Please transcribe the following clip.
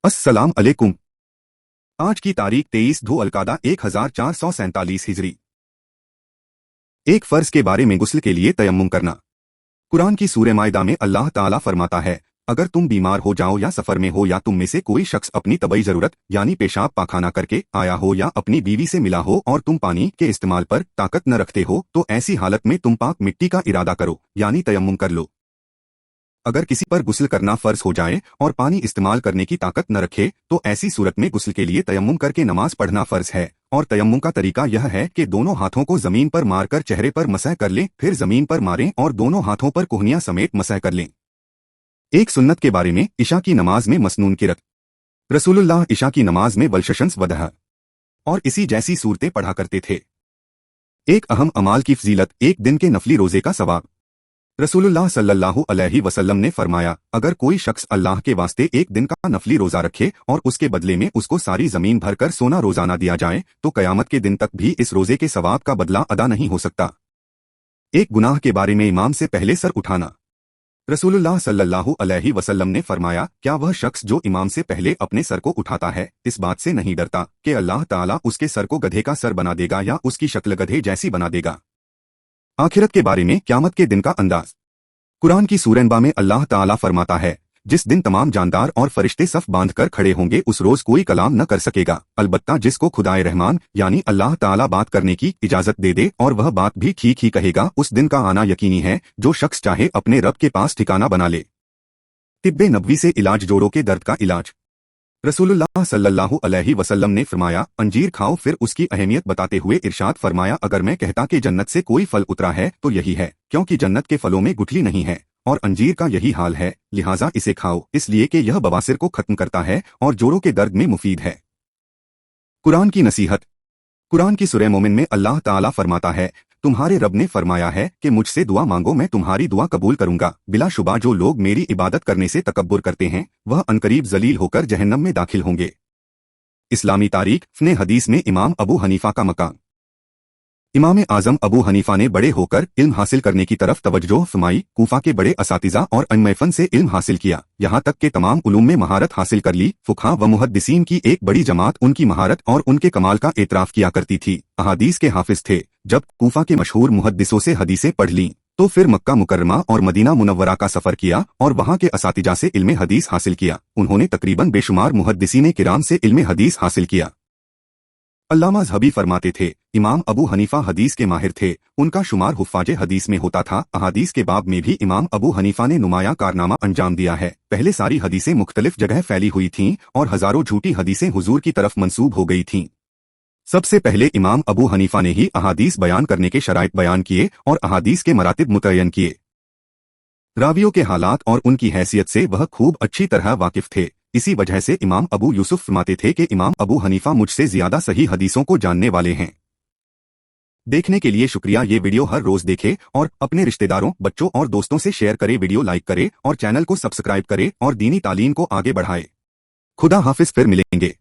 अस्सलाम अलैकुम। आज की तारीख 23 धो अलकादा 1447 हिजरी। एक फर्ज के बारे में गुस्ल के लिए तयम्मुम करना। कुरान की सूरह माइदा में अल्लाह ताला फरमाता है, अगर तुम बीमार हो जाओ या सफर में हो या तुम में से कोई शख्स अपनी तबई जरूरत यानी पेशाब पाखाना करके आया हो या अपनी बीवी से मिला हो और तुम पानी के इस्तेमाल पर ताकत न रखते हो तो ऐसी हालत में तुम पाक मिट्टी का इरादा करो यानी तयम्मुम कर लो। अगर किसी पर गुस्ल करना फर्ज हो जाए और पानी इस्तेमाल करने की ताकत न रखे तो ऐसी सूरत में गुस्ल के लिए तयम्मुम करके नमाज पढ़ना फर्ज है। और तयम्मुम का तरीका यह है कि दोनों हाथों को जमीन पर मारकर चेहरे पर मसह कर लें, फिर जमीन पर मारें और दोनों हाथों पर कोहनियां समेत मसह कर लें। एक सुन्नत के बारे में, इशा की नमाज में मसनून किरत। रसूलुल्लाह इशा की नमाज में वलशशंस वदह और इसी जैसी सूरतें पढ़ा करते थे। एक अहम अमाल की फजीलत, एक दिन के नफली रोजे का सवाब। रसूलुल्लाह सल्लल्लाहु अलैहि वसल्लम ने फरमाया, अगर कोई शख्स अल्लाह के वास्ते एक दिन का नफली रोजा रखे और उसके बदले में उसको सारी जमीन भरकर सोना रोजाना दिया जाए तो कयामत के दिन तक भी इस रोजे के सवाब का बदला अदा नहीं हो सकता। एक गुनाह के बारे में, इमाम से पहले सर उठाना। रसूलुल्लाह सल्लल्लाहु अलैहि वसल्लम ने फरमाया, क्या वह शख्स जो इमाम से पहले अपने सर को उठाता है इस बात से नहीं डरता कि अल्लाह ताला उसके सर को गधे का सर बना देगा या उसकी शक्ल गधे जैसी बना देगा। आखिरत के बारे में, क़यामत के दिन का अंदाज। कुरान की सूरह अंबा में अल्लाह ताला फरमाता है, जिस दिन तमाम जानदार और फरिश्ते सफ बांधकर खड़े होंगे उस रोज कोई कलाम न कर सकेगा, अलबत्ता जिसको खुदाए रहमान यानी अल्लाह ताला बात करने की इजाजत दे दे और वह बात भी ठीक ही कहेगा। उस दिन का आना यकीनी है। जो शख्स चाहे अपने रब के पास ठिकाना बना ले। तिब्बे नबवी से इलाज, जोड़ों के दर्द का इलाज। रसूलुल्लाह सल्लल्लाहु अलैहि वसल्लम ने फरमाया, अंजीर खाओ, फिर उसकी अहमियत बताते हुए इरशाद फरमाया, अगर मैं कहता कि जन्नत से कोई फल उतरा है तो यही है, क्योंकि जन्नत के फलों में गुठली नहीं है और अंजीर का यही हाल है, लिहाजा इसे खाओ, इसलिए कि यह बवासीर को खत्म करता है और जोड़ों के दर्द में मुफीद है। कुरान की नसीहत। कुरान की सूरह मोमिन में अल्लाह ताला फरमाता है, तुम्हारे रब ने फरमाया है कि मुझसे दुआ मांगो, मैं तुम्हारी दुआ कबूल करूंगा। बिलाशुबा जो लोग मेरी इबादत करने से तकब्बुर करते हैं वह अनकरीब जलील होकर जहन्नम में दाखिल होंगे। इस्लामी तारीख ने हदीस में इमाम अबू हनीफा का मकाम। इमाम आजम अबू हनीफा ने बड़े होकर इल्म हासिल करने की तरफ तवज्जो फरमाई। कूफा के बड़े असातिज़ा और अइम्मा से इल्म हासिल किया, यहाँ तक के तमाम उलूम में महारत हासिल कर ली। फुक़हा व मुहद्दिसीन की एक बड़ी जमात उनकी महारत और उनके कमाल का एतराफ़ किया करती थी। अहादीस के हाफिज थे। जब कूफा के मशहूर मुहद्दिसों से हदीसें पढ़ लीं तो फिर मक्का मुकर्रमा और मदीना मुनव्वरा का सफर किया और वहाँ के असातिज़ा से इल्म हदीस हासिल किया। उन्होंने तकरीबन बेशुमार मुहद्दिसीन किराम से इल्म हदीस हासिल किया। अल्लामा ज़हबी फरमाते थे, इमाम अबू हनीफा हदीस के माहिर थे, उनका शुमार हुफ़्फ़ाज़े हदीस में होता था। अहादीस के बाब में भी इमाम अबू हनीफा ने नुमाया कारनामा अंजाम दिया है। पहले सारी हदीसें मुख्तलिफ जगह फैली हुई थीं और हजारों झूठी हदीसें हुजूर की तरफ मंसूब हो गई थीं। सबसे पहले इमाम अबू हनीफा ने ही अहादीस बयान करने के शराइत बयान किए और अहादीस के मरातिब मुतय्यन किए। रावियों के हालात और उनकी हैसियत से वह खूब अच्छी तरह वाकिफ थे। इसी वजह से इमाम अबू यूसुफ फरमाते थे कि इमाम अबू हनीफा मुझसे ज्यादा सही हदीसों को जानने वाले हैं। देखने के लिए शुक्रिया। ये वीडियो हर रोज देखे और अपने रिश्तेदारों, बच्चों और दोस्तों से शेयर करे। वीडियो लाइक करे और चैनल को सब्सक्राइब करे और दीनी तालीम को आगे बढ़ाए। खुदा हाफिज, फिर मिलेंगे।